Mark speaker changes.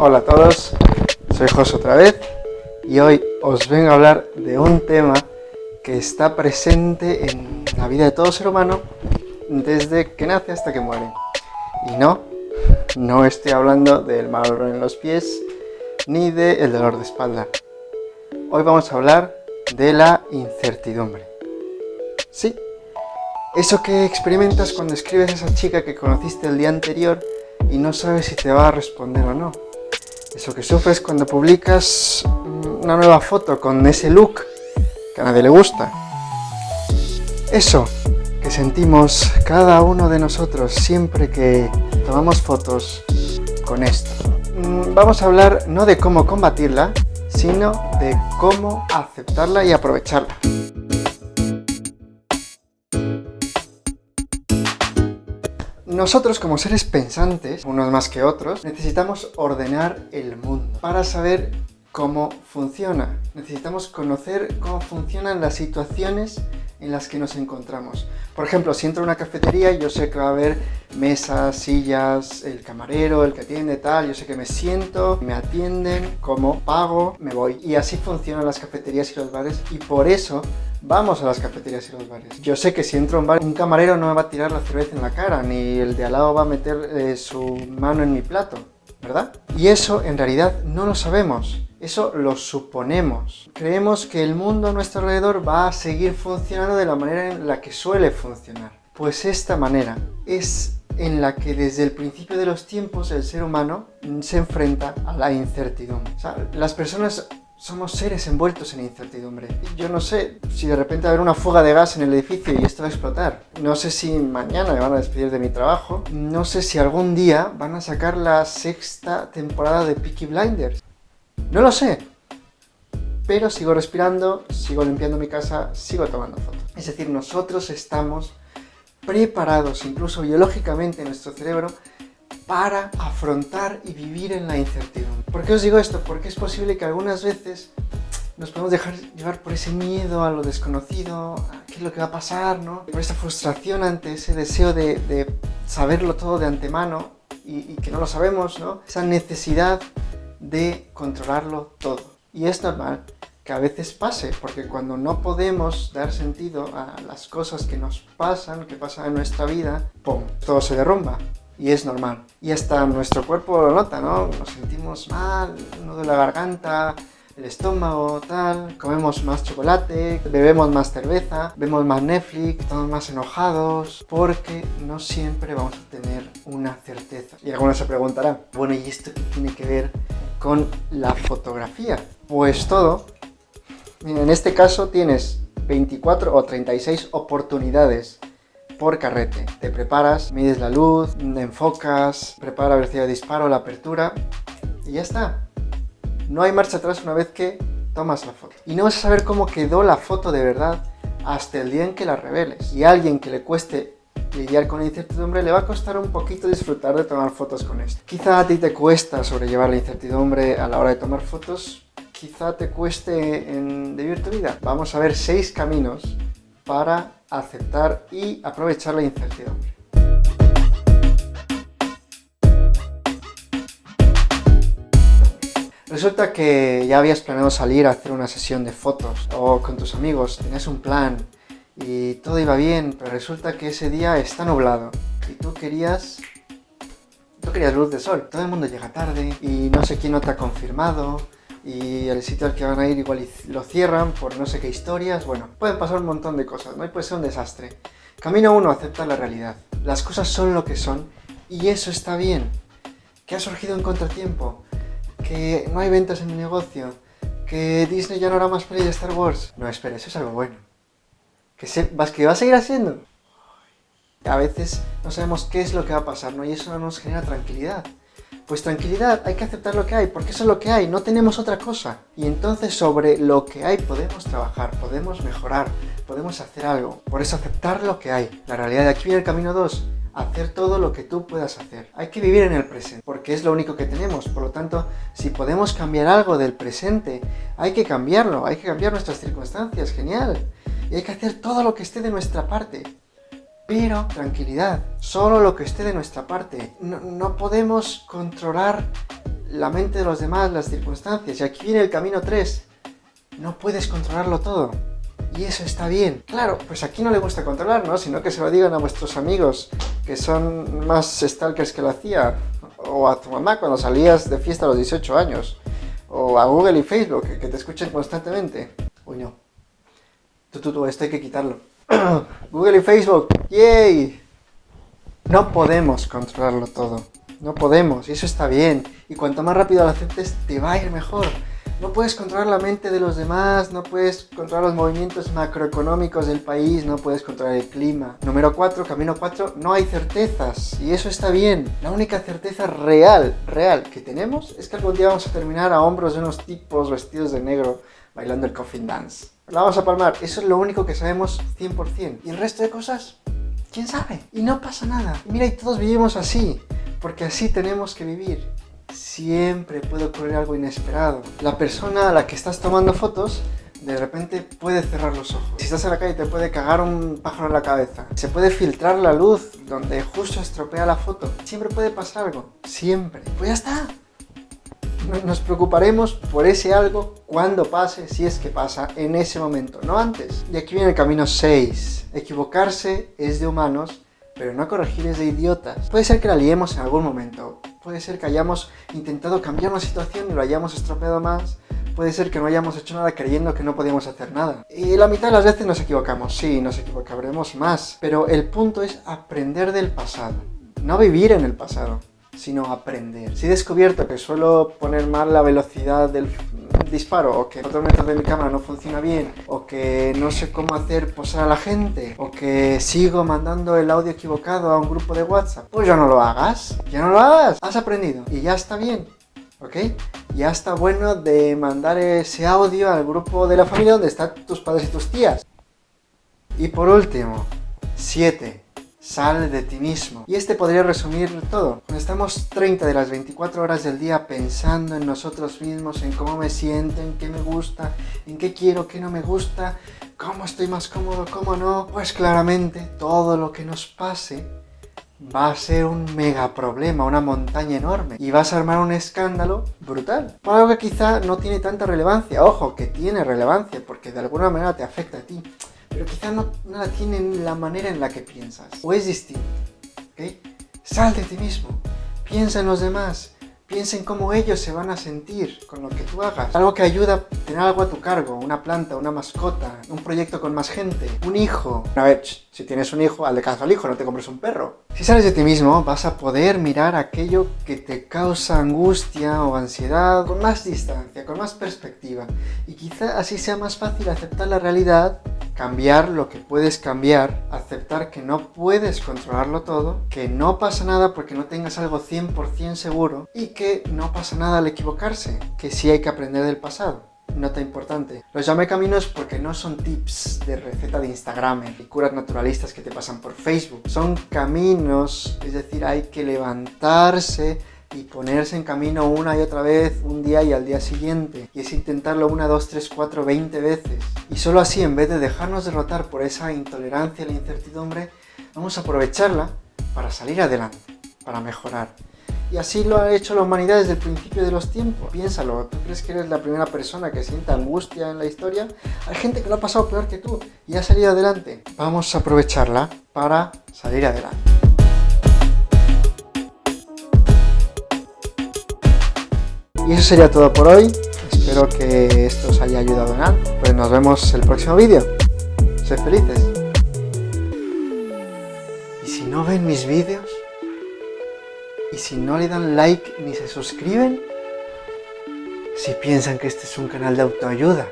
Speaker 1: Hola a todos, soy José otra vez y hoy os vengo a hablar de un tema que está presente en la vida de todo ser humano desde que nace hasta que muere. Y no estoy hablando del mal olor en los pies ni del dolor de espalda. Hoy vamos a hablar de la incertidumbre. Sí, eso que experimentas cuando escribes a esa chica que conociste el día anterior y no sabes si te va a responder o no. Eso que sufres cuando publicas una nueva foto con ese look que a nadie le gusta. Eso que sentimos cada uno de nosotros siempre que tomamos fotos con esto. Vamos a hablar no de cómo combatirla, sino de cómo aceptarla y aprovecharla. Nosotros, como seres pensantes, unos más que otros, necesitamos ordenar el mundo para saber cómo funciona. Necesitamos conocer cómo funcionan las situaciones en las que nos encontramos. Por ejemplo, si entro a una cafetería, yo sé que va a haber mesas, sillas, el camarero, el que atiende, tal. Yo sé que me siento, me atienden, como, pago, me voy. Y así funcionan las cafeterías y los bares, y por eso vamos a las cafeterías y los bares. Yo sé que si entro a un bar, un camarero no me va a tirar la cerveza en la cara, ni el de al lado va a meter su mano en mi plato, ¿verdad? Y eso en realidad no lo sabemos, eso lo suponemos. Creemos que el mundo a nuestro alrededor va a seguir funcionando de la manera en la que suele funcionar. Pues esta manera es en la que desde el principio de los tiempos el ser humano se enfrenta a la incertidumbre. O sea, las personas somos seres envueltos en incertidumbre. Yo no sé si de repente va a haber una fuga de gas en el edificio y esto va a explotar. No sé si mañana me van a despedir de mi trabajo. No sé si algún día van a sacar la 6ª temporada de Peaky Blinders. No lo sé. Pero sigo respirando, sigo limpiando mi casa, sigo tomando fotos. Es decir, nosotros estamos preparados, incluso biológicamente en nuestro cerebro, para afrontar y vivir en la incertidumbre. ¿Por qué os digo esto? Porque es posible que algunas veces nos podemos dejar llevar por ese miedo a lo desconocido, a qué es lo que va a pasar, ¿no? Por esa frustración ante ese deseo de saberlo todo de antemano y que no lo sabemos, ¿no? Esa necesidad de controlarlo todo. Y es normal que a veces pase, porque cuando no podemos dar sentido a las cosas que nos pasan, que pasan en nuestra vida, ¡pum!, todo se derrumba. Y es normal. Y hasta nuestro cuerpo lo nota, ¿no? Nos sentimos mal, un nudo en la garganta, el estómago, tal. Comemos más chocolate, bebemos más cerveza, vemos más Netflix, estamos más enojados, porque no siempre vamos a tener una certeza. Y algunos se preguntarán, bueno, ¿y esto qué tiene que ver con la fotografía? Pues todo. Mira, en este caso tienes 24 o 36 oportunidades por carrete. Te preparas, mides la luz, enfocas, prepara la velocidad de disparo, la apertura y ya está. No hay marcha atrás una vez que tomas la foto. Y no vas a saber cómo quedó la foto de verdad hasta el día en que la reveles. Y a alguien que le cueste lidiar con la incertidumbre le va a costar un poquito disfrutar de tomar fotos con esto. Quizá a ti te cuesta sobrellevar la incertidumbre a la hora de tomar fotos, quizá te cueste en vivir tu vida. Vamos a ver 6 caminos para aceptar y aprovechar la incertidumbre. Resulta que ya habías planeado salir a hacer una sesión de fotos o con tus amigos, tenías un plan y todo iba bien, pero resulta que ese día está nublado y tú querías luz de sol. Todo el mundo llega tarde y no sé quién no te ha confirmado, y el sitio al que van a ir igual lo cierran por no sé qué historias. Bueno, pueden pasar un montón de cosas, ¿no? Y puede ser un desastre. Camino 1, acepta la realidad. Las cosas son lo que son y eso está bien. Que ha surgido un contratiempo, que no hay ventas en mi negocio, que Disney ya no hará más pelis de Star Wars. No, espera, eso es algo bueno. Que va a seguir haciendo. A veces no sabemos qué es lo que va a pasar, ¿no? Y eso no nos genera tranquilidad. Pues tranquilidad, hay que aceptar lo que hay, porque eso es lo que hay, no tenemos otra cosa. Y entonces sobre lo que hay podemos trabajar, podemos mejorar, podemos hacer algo. Por eso aceptar lo que hay. La realidad, de aquí viene el camino 2, hacer todo lo que tú puedas hacer. Hay que vivir en el presente, porque es lo único que tenemos. Por lo tanto, si podemos cambiar algo del presente, hay que cambiarlo, hay que cambiar nuestras circunstancias, genial. Y hay que hacer todo lo que esté de nuestra parte. Pero, tranquilidad, solo lo que esté de nuestra parte. No podemos controlar la mente de los demás, las circunstancias. Y aquí viene el camino 3. No puedes controlarlo todo. Y eso está bien. Claro, pues aquí no le gusta controlar, ¿no? Sino que se lo digan a vuestros amigos, que son más stalkers que la CIA. O a tu mamá cuando salías de fiesta a los 18 años. O a Google y Facebook, que te escuchen constantemente. Uy, no. Esto hay que quitarlo. Google y Facebook, ¡yay! No podemos controlarlo todo. No podemos, y eso está bien. Y cuanto más rápido lo aceptes, te va a ir mejor. No puedes controlar la mente de los demás, no puedes controlar los movimientos macroeconómicos del país, no puedes controlar el clima. Número 4, camino 4, no hay certezas. Y eso está bien. La única certeza real que tenemos es que algún día vamos a terminar a hombros de unos tipos vestidos de negro bailando el coffin dance. La vamos a palmar. Eso es lo único que sabemos 100%. ¿Y el resto de cosas? ¿Quién sabe? Y no pasa nada. Y mira, y todos vivimos así, porque así tenemos que vivir. Siempre puede ocurrir algo inesperado. La persona a la que estás tomando fotos de repente puede cerrar los ojos. Si estás en la calle te puede cagar un pájaro en la cabeza. Se puede filtrar la luz donde justo estropea la foto. Siempre puede pasar algo. Siempre. Pues ya está. Nos preocuparemos por ese algo cuando pase, si es que pasa en ese momento, no antes. Y aquí viene el camino 6. Equivocarse es de humanos, pero no corregir es de idiotas. Puede ser que la liemos en algún momento. Puede ser que hayamos intentado cambiar una situación y lo hayamos estropeado más. Puede ser que no hayamos hecho nada creyendo que no podíamos hacer nada. Y la mitad de las veces nos equivocamos. Sí, nos equivocaremos más. Pero el punto es aprender del pasado. No vivir en el pasado, sino aprender. Si he descubierto que suelo poner mal la velocidad del disparo, o que otro método de mi cámara no funciona bien, o que no sé cómo hacer posar a la gente, o que sigo mandando el audio equivocado a un grupo de WhatsApp, pues ya no lo hagas, has aprendido y ya está bien, ¿ok? Ya está bueno de mandar ese audio al grupo de la familia donde están tus padres y tus tías. Y por último, 7. Sal de ti mismo. Y este podría resumir todo. Cuando estamos 30 de las 24 horas del día pensando en nosotros mismos, en cómo me siento, en qué me gusta, en qué quiero, qué no me gusta, cómo estoy más cómodo, cómo no, pues claramente todo lo que nos pase va a ser un mega problema, una montaña enorme. Y vas a armar un escándalo brutal. Por algo que quizá no tiene tanta relevancia. Ojo, que tiene relevancia porque de alguna manera te afecta a ti. Pero quizá no la tiene en la manera en la que piensas. O es distinto, ¿ok? Sal de ti mismo. Piensa en los demás. Piensa en cómo ellos se van a sentir con lo que tú hagas. Algo que ayuda a tener algo a tu cargo. Una planta, una mascota, un proyecto con más gente, un hijo. A ver, si tienes un hijo, hazle caso al hijo, no te compres un perro. Si sales de ti mismo, vas a poder mirar aquello que te causa angustia o ansiedad con más distancia, con más perspectiva. Y quizá así sea más fácil aceptar la realidad, cambiar lo que puedes cambiar, aceptar que no puedes controlarlo todo, que no pasa nada porque no tengas algo 100% seguro y que no pasa nada al equivocarse, que sí hay que aprender del pasado. Nota importante. Los llamé caminos porque no son tips de receta de Instagram y curas naturalistas que te pasan por Facebook. Son caminos, es decir, hay que levantarse y ponerse en camino una y otra vez, un día y al día siguiente. Y es intentarlo 1, 2, 3, 4, 20 veces. Y solo así, en vez de dejarnos derrotar por esa intolerancia a la incertidumbre, vamos a aprovecharla para salir adelante, para mejorar. Y así lo ha hecho la humanidad desde el principio de los tiempos. Piénsalo, ¿tú crees que eres la primera persona que siente angustia en la historia? Hay gente que lo ha pasado peor que tú y ha salido adelante. Vamos a aprovecharla para salir adelante. Y eso sería todo por hoy. Espero que esto os haya ayudado en algo. Pues nos vemos en el próximo vídeo. Sed felices. Y si no ven mis vídeos, y si no le dan like ni se suscriben, si piensan que este es un canal de autoayuda,